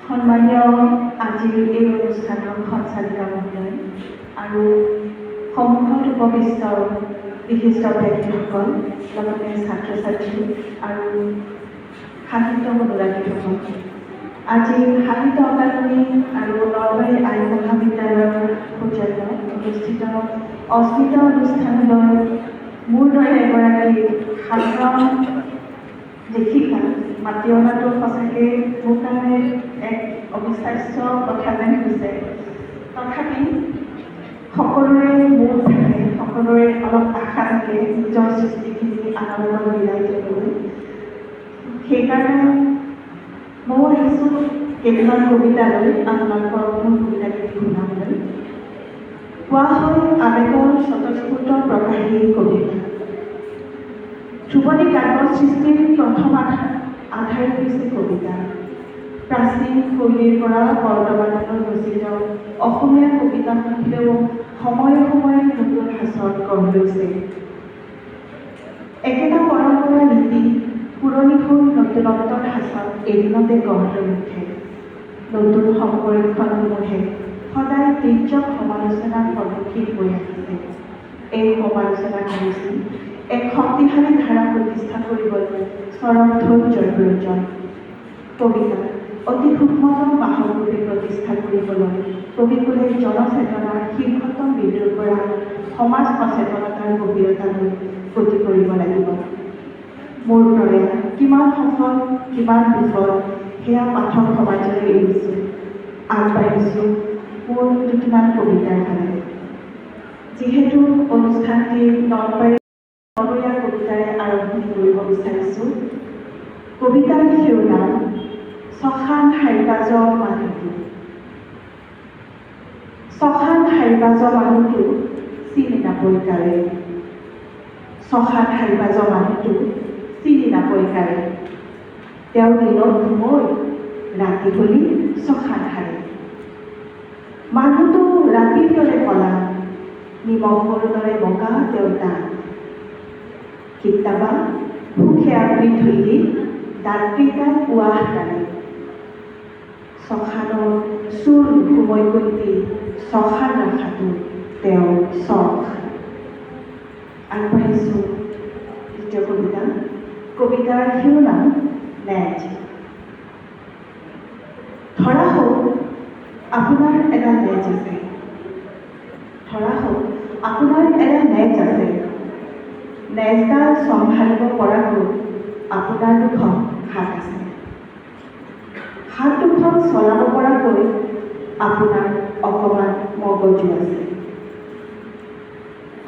সন্মানীয় আজিৰ এই অনুষ্ঠানৰ সঞ্চালিকা মহোদয় আৰু সন্মুখত উপবিষ্ট বিশিষ্ট ব্যক্তিসকল, লগতে ছাত্ৰ ছাত্ৰী আৰু সাহিত্য অনুৰাগীসকল, আজি সাহিত্য অকাডেমী আৰু নলবাৰী আইন মহাবিদ্যালয়ৰ সৌজন্যত অনুষ্ঠিত অস্মিতা অনুষ্ঠানলৈ মোৰ দৰে এগৰাকী সাধাৰণ লেখিকা মাতি অনাটো সঁচাকৈ মোৰ কাৰণে এক অবিশ্বাস্য কথা যেন হৈছে। তথাপি সকলোৰে মূল থাকে, সকলোৰে অলপ আশা থাকে নিজৰ সৃষ্টিখিনি আনৰ লগত মিলাই দিবলৈ। সেইকাৰণে ময়ো আহিছোঁ কেইটামান কবিতালৈ আপোনালোকৰ মূল কবিতাখিনি শুনাবলৈ। কোৱা হয় আবেগৰ স্বতঃস্ফূৰ্ত প্ৰকাশী কবিতা। ধ্ৰুৱনী কাব্যৰ সৃষ্টিৰ প্ৰথম আধাৰ হৈছে কবিতা। প্ৰাচীন শৈলীৰ পৰা বৰ্তমানলৈ ৰচিত অসমীয়া কবিতাসমূহেও সময়ে সময়ে নতুন সাঁচত গঢ় লৈছে। একেটা পৰম্পৰা নীতি পুৰণি হৈ নতুনত্বৰ সাঁচত এদিনতে গঢ় লৈ উঠে। নতুন সংকৰীক্ষণসমূহে সদায় তীৰ্যক সমালোচনাৰ সন্মুখীন হৈ আহিছে। এই সমালোচনা কৰিছিল এক শক্তিশালী ধাৰা প্ৰতিষ্ঠা কৰিবলৈ চৰম ধৈৰ্যৰ প্ৰয়োজন। কবিতা অতি সূক্ষ্মতম বাহৰূপে প্ৰতিষ্ঠা কৰিবলৈ কবিকুলে জনচেতনাৰ শীৰ্ষতম বিন্দুৰ পৰা সমাজ সচেতনতাৰ গভীৰতালৈ গতি কৰিব লাগিব। মোৰ প্ৰয়াস কিমান সফল কিমান বিফল সেয়া পাঠক সমাজলৈ এৰিছোঁ। আগবাঢ়িছোঁ মোৰ দুটিমান কবিতাৰ ফালে। যিহেতু অনুষ্ঠানটি নলবৰীয়া কবিতাৰে আৰম্ভণি কৰিব বিচাৰিছোঁ। কবিতাৰ শিৰোনাম ছখান হাইবাজ মানুহটো। ছখান হাইবাজ মানুহটো চিনি নাপয় কাৰে। ছখান হাইবাজ মানুহটো চিনি নাপয় কাৰে। তেওঁ দিনত ঘুমৈ ৰাতি হলি ছখান হাৰে। মানুহটো ৰাতিৰ দৰে কলা, নিমখৰ দৰে বগা তেওঁৰ দাঁত। কেতিয়াবা সুখে আগুৰি ধৰিলি দাঁতকেইটাই পুৱাহ টানে। ছখানৰ চুৰ ঘুমৈ কৈতি ছখান ৰখাটো তেওঁৰ চখ। আগবাঢ়িছোঁ দ্বিতীয় কবিতা। কবিতাৰ শিৰোনাম নেজ। ধৰা হওক আপোনাৰ এটা নেজ আছে। ধৰা হওক আপোনাৰ এটা নেজ আছে। নেজডাল চম্ভালিব পৰাকৈ আপোনাৰ দুখন হাত আছে। হাত দুখন চলাব পৰাকৈ আপোনাৰ অকণমান মগজু আছে।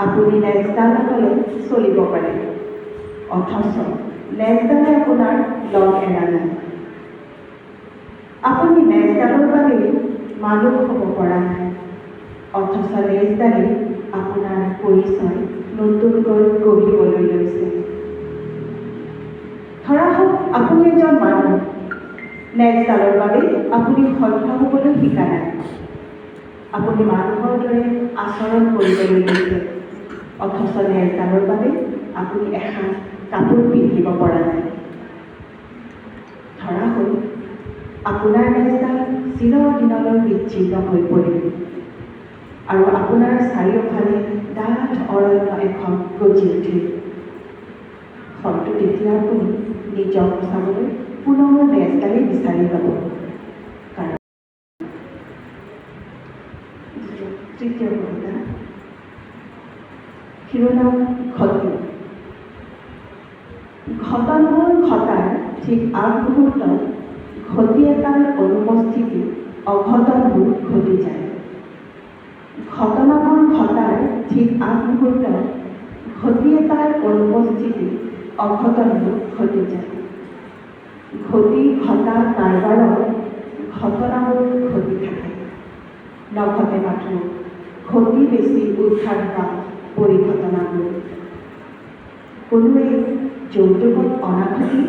আপুনি নেজডাল নহ'লে চলিব পাৰে, অথচ নেজডালে আপোনাৰ লগ এৰা নাই। আপুনি নেজডালৰ বাবে মানুহ হ'ব পৰা নাই, অথচ নেজডালে আপোনাৰ পৰিচয় নতুনকৈ গঢ়িবলৈ লৈছে। ধৰা হওক আপুনি এজন মানুহ। নেজডালৰ বাবে আপুনি সভ্য হ'বলৈ শিকা নাই। আপুনি মানুহৰ দৰে আচৰণ কৰিবলৈ লৈছে, অথচ নেজডালৰ বাবে আপুনি এসাঁজ কাপোৰ পিন্ধিব পৰা নাই। ধৰা হওক আপোনাৰ নেজডাল চিৰদিনলৈ বিচ্ছিন্ন হৈ পৰিল আৰু আপোনাৰ চাৰিওফালে ডাঠ অৰণ্য এখন গজি উঠিল। হয়তো তেতিয়া আপুনি নিজক বচাবলৈ পুনৰ নেজডালেই বিচাৰি ল'ব। কাৰণ তৃতীয় কবিতা। শিৰোনাম ঘটি। ঘটনাবোৰ ঘটাৰ ঠিক আগমুহূৰ্তত ঘটি এটাৰ অনুপস্থিতিত অঘটনবোৰ ঘটি যায়। ঘটনাবোৰ ঘটাৰ ঠিক আগমুহূৰ্তত ঘটি এটাৰ অনুপস্থিতিত অঘটনবোৰ ঘটি যায়। ঘটি ঘটা কাৰবাৰত ঘটনাবোৰ ঘটি থাকে। নঘটে মাথো ঘটি বেছি উদ্ধাৰ হোৱা পৰিঘটনাবোৰ। কোনোৱে যৌতুকত অনা ঘটি,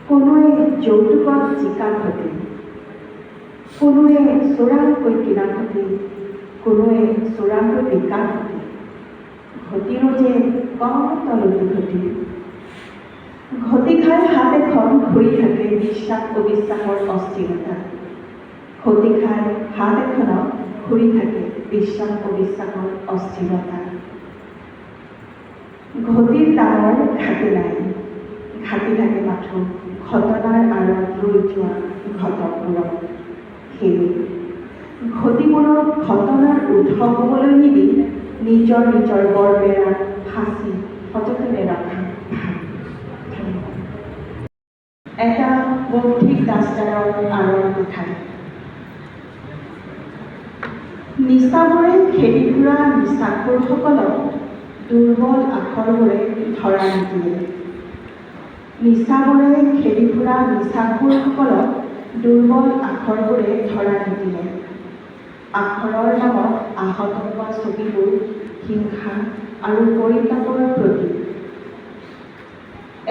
কোনোৱে যৌতুকত জিকা ঘটি, কোনোৱে চোৰাংকৈ কিনা ঘটি, কোনোৱে চোৰাংকৈ বিকা ঘটি। ঘটিৰো যে কম তলতি ঘটি। ঘটি খাই হাত এখন ঘূৰি থাকে বিশ্বাস অবিশ্বাসৰ অস্থিৰতা। ঘটি খাই হাত এখনত ঘূৰি থাকে বিশ্বাস অবিশ্বাসৰ অস্থিৰতা। ঘটিৰ ডাঙৰ ঘাটি নাই, ঘাটি থাকে মাথো ঘটনাৰ আঁৰত ৰৈ যোৱা ঘটকবোৰক। সেয়ে ঘটিবোৰক ঘটনাৰ উৎস হ'বলৈ নিদি নিজৰ নিজৰ বৰবেৰা সাঁচি সযতনে ৰখা ভাল। এটা বৌদ্ধিক দাস্তাৰৰ আঁৰৰ কথা। নিচাবোৰে খেদি ফুৰা নিচাখোৰসকলক দুৰ্বল আখৰবোৰে ধৰা নিদিয়ে। নিচাবোৰে খেদি ফুৰা নিচাখোৰসকলক দুৰ্বল আখৰবোৰে ধৰা নিদিয়ে। আখৰৰ নামত আহত হোৱা ছবিবোৰ হিংসা আৰু পৰিতাপৰ প্ৰতীক।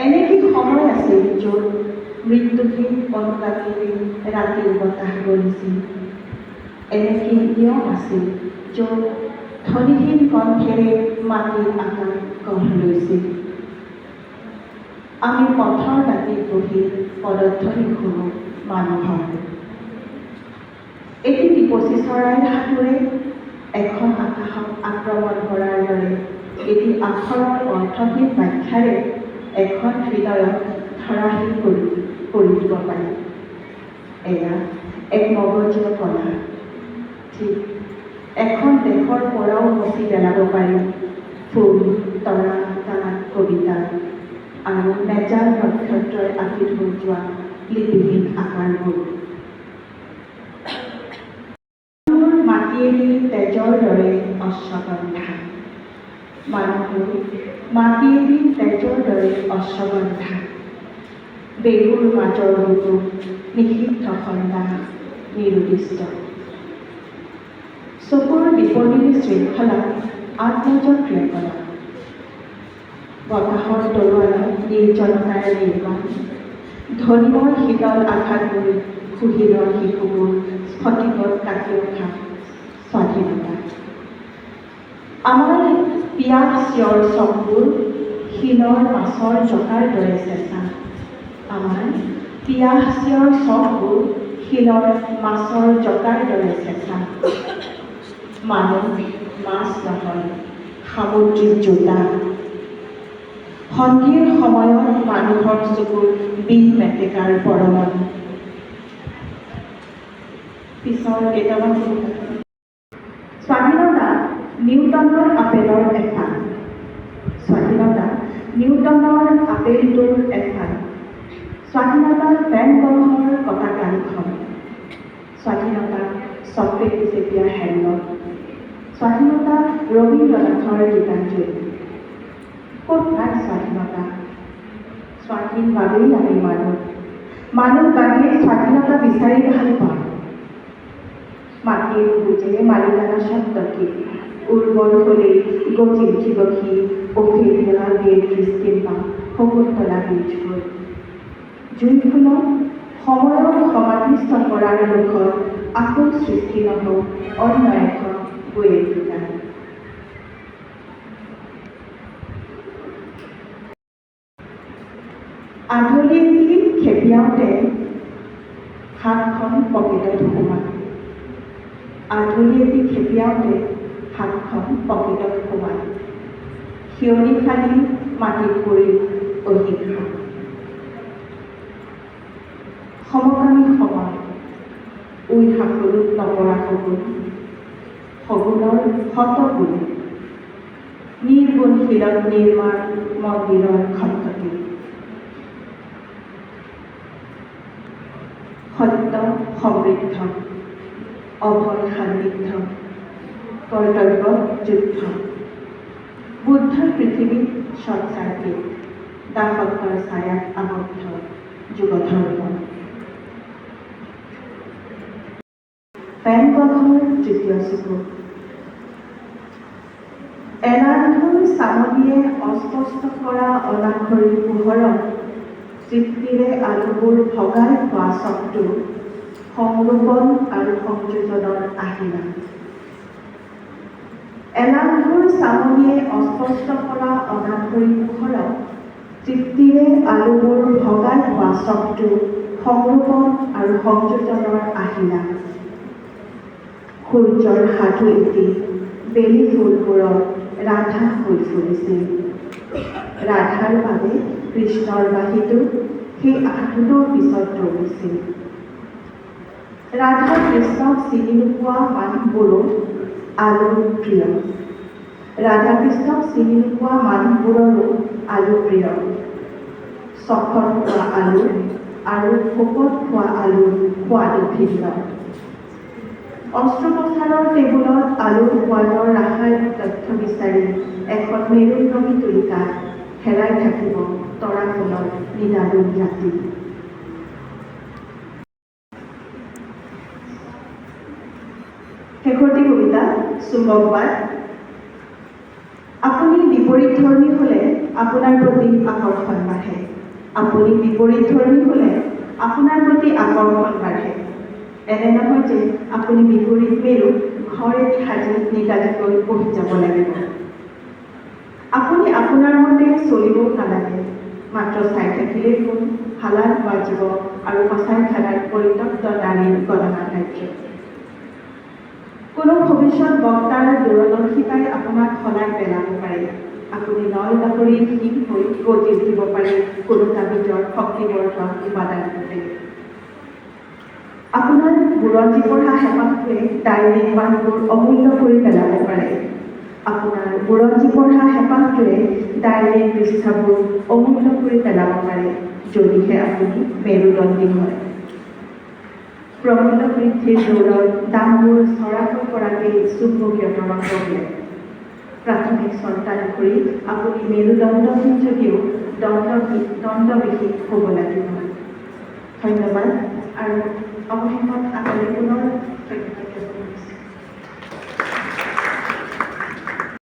এনেকি সময় আছিল য'ত মৃত্যুহীন অনুৰাগীৰে ৰাতিৰ বতাহ বলিছিল। এনেকি নিয়ম আছিল য'ত ধ্বনিহীন কণ্ঠেৰে মাটিৰ আকাশ গঢ় লৈছিল। আমি পথৰ দাঁতিত বহি পদধ্বনি শুনো মানুহৰ। এটি টিপচী চৰাইৰ সাঁতোৰে এখন আকাশক আক্ৰমণ কৰাৰ দৰে এটি আখৰৰ অৰ্থহীন ব্যাখ্যাৰে এখন হৃদয়ক ধৰাহীন কৰি দিব পাৰি। এয়া এক মগজুৰ কলা। ঠিক এখন দেশৰ পৰাও মচি পেলাব পাৰি ফুল, তৰা, তাৰাত কবিতা আৰু নেজাল নক্ষত্ৰই আঁকি থৈ যোৱা লিপিহীন আকাৰবোৰ। মাটিয়েদি তেজৰ দৰে অশ্বগন্ধা। মানুহবোৰ মাটিয়েদি তেজৰ দৰে অশ্বগন্ধা। বেহুৰ মাজৰ বুকু নিষিদ্ধ খন্দা নিৰুদ্দিষ্ট। চকুৰ বিপণীৰ শৃংখলা আত্মজক্ৰিয় কৰা। বতাহৰ তৰোৱালত নিৰ্জনতাৰ নিৰ্মাণ। ধনীমৰ শীতল আঘাতবোৰ শুহি লোৱা শিশুবোৰ স্ফটিকত কাটি ৰখা স্বাধীনতা। আমাৰ পিয়াহ চিঞৰ চকবোৰ শিলৰ মাছৰ জকাৰ দৰে চেঁচা। আমাৰ পিয়াহ চিঞৰ চকবোৰ শিলৰ মাছৰ জকাৰ দৰে চেঁচা। মানুহ মাছ নহয়, সামুদ্ৰিক জোতা। সন্ধিৰ সময়ত মানুহৰ চকুৰ বিষ মেটেকাৰ বৰণন। পিছৰ কেইটামান স্বাধীনতা নিউটনৰ আপেলৰ এফাল। স্বাধীনতা নিউটনৰ আপেলটোৰ এফাল। স্বাধীনতা ভেন গঘৰ কটা কাণখন। স্বাধীনতা চক্ৰেটি চেপিয়া হেলমেট। স্বাধীনতা ৰবীন্দ্ৰনাথৰ গীতাঞ্জলি। ক'ত নাই স্বাধীনতা? স্বাধীন বাবেই আমি মানুহ। মানুহ বাবেই স্বাধীনতা বিচাৰি ভাল পাওঁ। মাটিৰ বুজে মালিকানা শব্দকে উৰ্বৰ হ'লেই গতিৰ জীৱসী অফেৰিয়া বেৰ বা শকুন্তলা বীজবোৰ। জুইখনক সময়ৰ সমাধিস্থ কৰাৰ মুখত আকৌ সৃষ্টি নহওক অন্য এখন বৈয়ে যোগান। আধুলিয়েদি খেপিয়াওঁতে হাতখন পকেটত সোমাল। আধুলিয়েদি খেপিয়াওঁতে হাতখন পকেটত সোমাল। শিয়নি ফালি মাটিত পৰি অহিংসা। সমকামী সময় উই সাঁকোৰত নপৰা শগুন। শগুনৰ শতগুণ। নিৰ্গুণ শিলত নিৰ্মাণ মন্দিৰৰ খটখটি। সত্য সমৃদ্ধ, অভয় সান্নিধ্য, কৰ্তব্য যুদ্ধ। বুদ্ধৰ পৃথিৱীত শ্বৰ্ট চাৰ্কিট, দাসত্বৰ ছায়াত আবদ্ধ যুগধৰ্ম। ভেন গঘৰ তৃতীয় চকু। এলান্ধুৰ চামনিয়ে অস্পষ্ট কৰা অনাখৰী পোহৰত তৃপ্তিৰে আলুবোৰ ভগাই খোৱা চকটো সংৰোপণ আৰু সংযোজনৰ আহিলা। এলান্ধুৰ চামনিয়ে অস্পষ্ট কৰা অনাখৰী পোহৰত তৃপ্তিৰে আলুবোৰ ভগাই হোৱা চবটো সংৰোপণ আৰু সংযোজনৰ আহিলা। সূৰ্যৰ সাধু এটি বেলি ফুলবোৰত ৰাধা হৈ ফুলিছিল। ৰাধাৰ বাবে কৃষ্ণৰ বাঁহীটো সেই সাধুটোৰ পিছত দৌৰিছিল। ৰাধা কৃষ্ণক চিনি নোপোৱা মানুহবোৰো আলু প্ৰিয়। ৰাধা কৃষ্ণক চিনি নোপোৱা মানুহবোৰৰো আলু প্ৰিয়। চখত খোৱা আলু আৰু ভোকত খোৱা আলুৰ সোৱাদো ভিন্ন। অস্ত্ৰোপচাৰৰ টেবুলত আলুৰ সোৱাদৰ ৰাসায়নিক তথ্য বিচাৰি এখন মেৰুদণ্ডী তুলিকাত হেৰাই থাকিব তৰাফলৰ নিদাৰুণ ৰাতি। শেষৰটি কবিতা চুম্বকবাদ। আপুনি বিপৰীত ধৰ্মী হ'লে আপোনাৰ প্ৰতি আকৰ্ষণ বাঢ়ে। আপুনি বিপৰীত ধৰ্মী হ'লে আপোনাৰ প্ৰতি আকৰ্ষণ বাঢ়ে। এনে নহয় যে আপুনি বিপৰীত মেৰু ঘৰ এটি সাজি নিগাজিকৈ বহি যাব লাগিব। আপুনি আপোনাৰ মতে চলিবও নালাগে, মাত্ৰ চাই থাকিলেই হ'ল হালাল বাজিব আৰু সঁচাই খানাৰ পৰিত্যক্ত নাৰীৰ গণনা কাৰ্য। কোনো ভৱিষ্যত বক্তাৰ দূৰদৰ্শিতাই আপোনাক সলাই পেলাব পাৰে। আপুনি নল বাকৰিৰ হীন হৈ গতি দিব পাৰে কোনো তাবিজৰ শক্তিবৰ্ধক উপাদান মতে। আপোনাৰ বুৰঞ্জী পঢ়া হেঁপাহটোৱে ডায়েৰীৰ পাতবোৰ অমূল্য কৰি পেলাব পাৰে। আপোনাৰ বুৰঞ্জী পঢ়া হেঁপাহটোৱে ডায়েৰীৰ পৃষ্ঠাবোৰ অমূল্য কৰি পেলাব পাৰে যদিহে আপুনি মেৰুদণ্ডী হয়। প্ৰমূল্য বৃদ্ধিৰ দৌৰত দামবোৰ চৰাকৈ পৰাকৈ চুম্বকীয় তৰংগ উলিয়ায়। প্ৰাথমিক চৰ্তা অনুসৰি আপুনি মেৰুদণ্ডহীন যদিও দণ্ডবিহীন হ'ব লাগিব। ধন্যবাদ আৰু অৱশেষত আপুনি পুনৰ